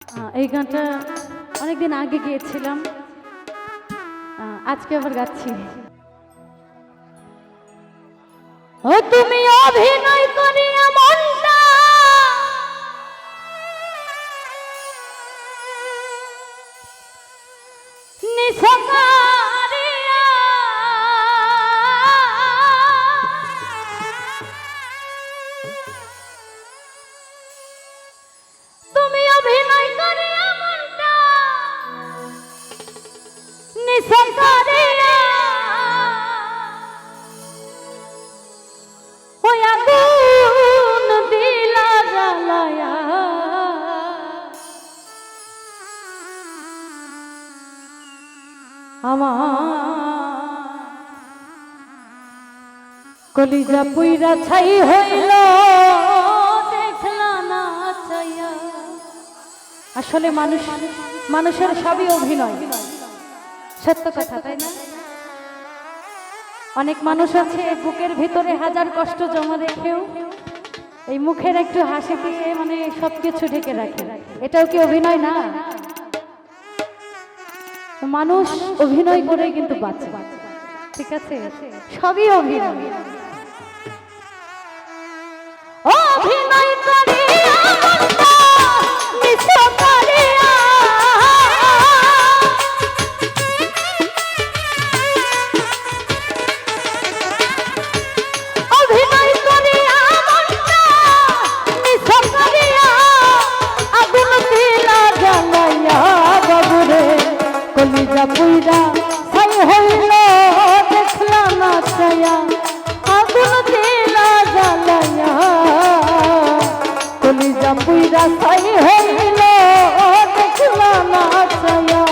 এই গানটা অনেকদিন আগে গিয়েছিলাম, আজকে আবার গাচ্ছি। ও তুমি অভিনয় করিয়া মনটা নিসকারিয়া, তুমি অভিনয় করিয়া মনটা নিসকারিয়া, ওই আগুন দিলা জ্বালায়া, আমার কলিজা পুইরা ছাই হইল দেখলা না চাইয়া। আসলে মানুষের সবই অভিনয়, সত্য কথা, তাই না? অনেক মানুষ আছে বুকের ভিতরে হাজার কষ্ট জমা রেখেও এই মুখের একটু হাসি দিয়ে মানে সবকিছু ঢেকে রাখে। এটাও কি অভিনয় না? মানুষ অভিনয় করে কিন্তু বাঁচে, ঠিক আছে? সবই অভিনয়। অভিনয় করিয়া মনটা নিসকারিয়া, অভিনয় করিয়া মনটা নিসকারিয়া, আগুন দিলা জ্বালাইয়া বাবুরে কলিজা পুইরা ছাই হইল দেখলা না চাইয়া, আগুন দিলা জ্বালাইয়া কলিজা পুইরা ছাই হইল দেখলা না চাইয়া।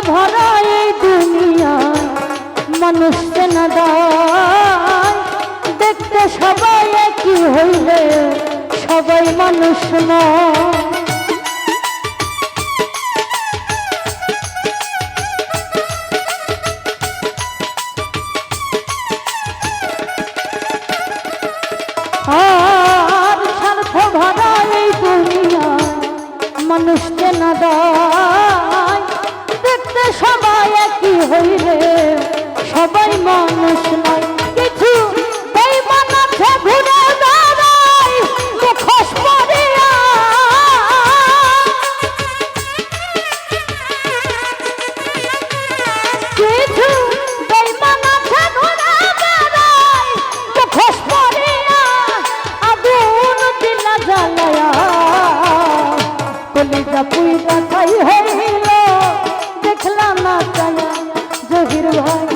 ভরা এই দুনিয়ায় মানুষ চেনা দায়, দেখতে সবাই একই হইলে সবাই মানুষ নয়। আর স্বার্থ ভরা এই দুনিয়ায় মানুষ চেনা দায়, দেখতে সবাই একই হইলে সবাই মানুষ নয়। কিছু বেঈমান আছে ঘুরে বেড়ায় মুখোশ পরিয়া, কিছু বেঈমান আছে ঘুরে বেড়ায় মুখোশ পরিয়া, আগুন দিলা জ্বালায়া কলিজা পুইরা ছাই হইল দেখলা না চাইয়া। জহির ভাই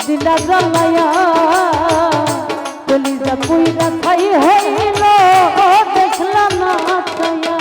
দিলা জ্বালায়া কলিজা পুইরা ছাই হইল দেখলা না চাইয়া।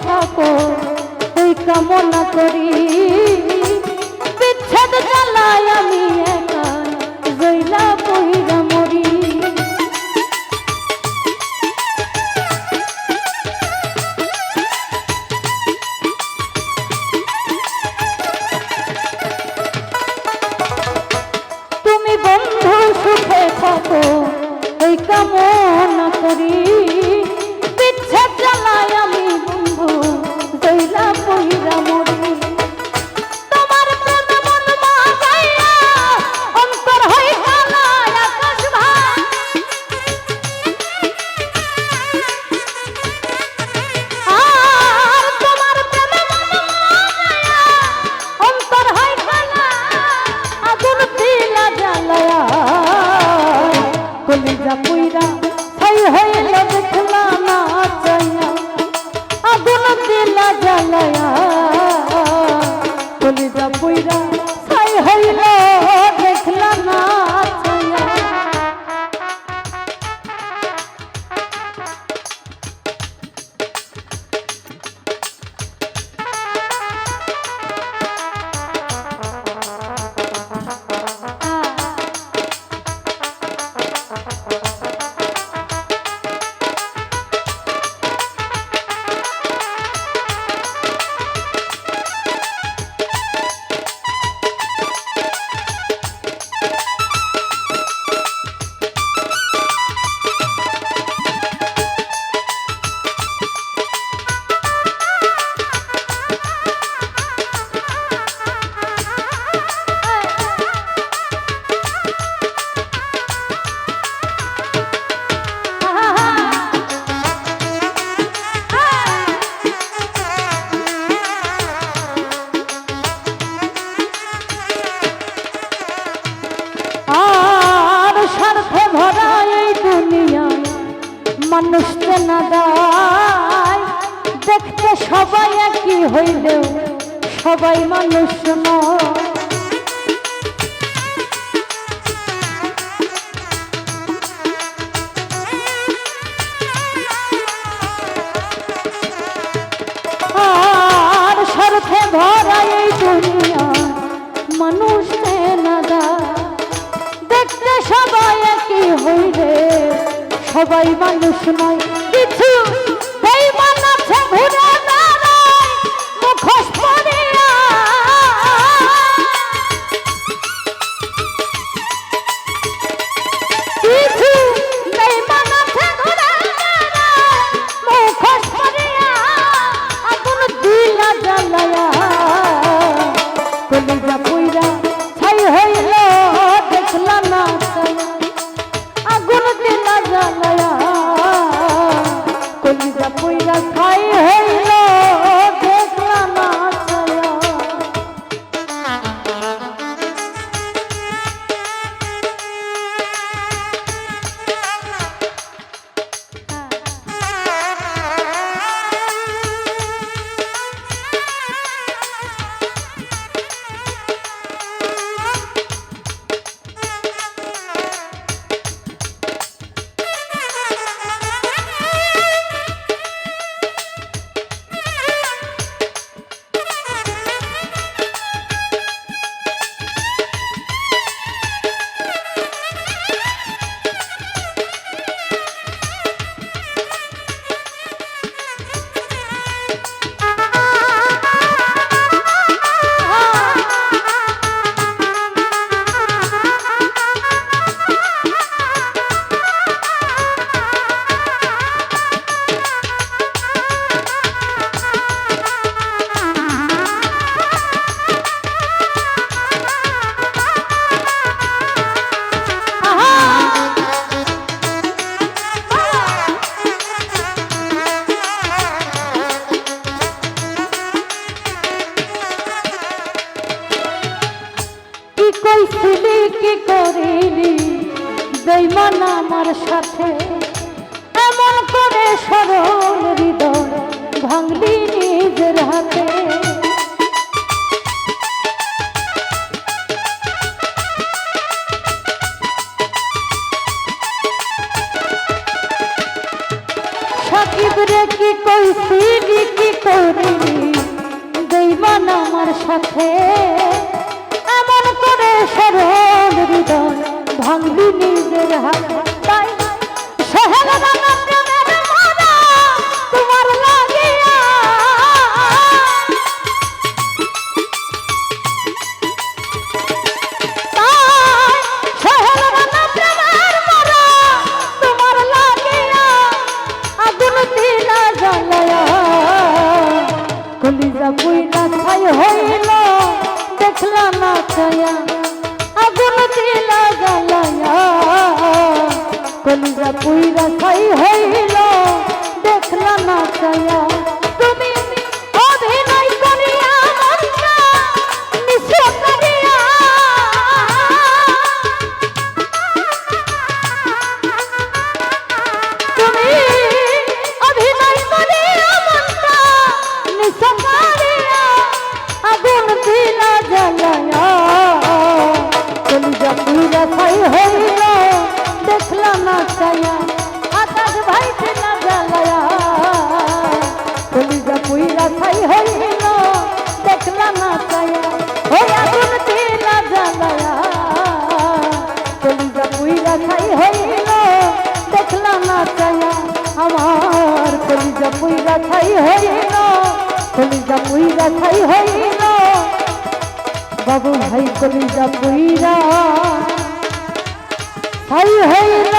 থাকো ওই কামনা করি, বিচ্ছেদ জ্বালায় আমি একা জইলা পইরা মরি। তুমি বন্ধু সুখে থাকো ওই কামনা করি, বিচ্ছেদ জ্বালায় আমি বন্ধু জইলা পইরা মরি। তোমার প্রেমে মন মাগাইয়া অন্তর হই কালায় আকাশ ভাই, আর তোমার প্রেমে মন মাগাইয়া অন্তর হই কালায় আগুন দিলা জ্বালায়া, কলিজা পুইরা ছাই হইল দেখলা না চাইয়া, আগুন দিলা জ্বালায়া, কলিজা পুইরা ছাই হইল দেখলা না চাইয়া। মানুষ না দায় দেখতে সবাই একই হইলেও সবাই মানুষ নয়। আর স্বার্থে ভরা এই দুনিয়া মানুষ না দায় দেখতে সবাই একই হইলে সবাই মানুষ নয়। কিছু বেঈমান আছে ঘুরে বেড়ায় মুখোশ পরিয়া, কিছু বেঈমান আছে ঘুরে বেড়ায় মুখোশ পরিয়া, আগুন দিলা জ্বালায়া, কলিজা পুইরা ছাই হইল দেখলা না চাইয়া, আগুন দিলা জ্বালায়া, কলিজা পুইরা ছাই হইল দেখলা না চাইয়া। কইছিলি কি করিলি বেঈমান আমার সাথে, এমন করে সরল হৃদয় ভাঙলি নিজের হাতে। সাকিব রে কি কইছিলি কি আমার সাথে এমন করে সরল হৃদয় ভাঙলি নিজের হাতে তাই সহেল রানা প্রেমের মালা তোমার লাগিয়া তাই সহেল রানা প্রেমের মালা তোমার লাগিয়া আগুন দিলা জ্বালায়া কলিজা পুইরা ছাই হইল দেখলা না ছায়া আগুন দিলা জ্বালায়া কলিজা পুইরা ছাই হইল দেখলা না ছায়া তুমি অভিনয় করিয়া মনটা নিঃস্ব করিয়া তুমি অভিনয় করিয়া মনটা নিঃস্ব করিয়া আগুন দিলা জ্বালায়া কলিজা পুইরা ছাই হইল দেখলা না ছায়া আকাশ ভাইছে না জ্বালায়া কলিজা পুইরা ছাই হইল দেখলা না ছায়া ওই আগুন দিলা জ্বালায়া কলিজা পুইরা ছাই হইল দেখলা না ছায়া আমার কলিজা পুইরা ছাই হইল কলিজা পুইরা ছাই হইল বাবু ভাই কলিজা পুইরা ছাই হইল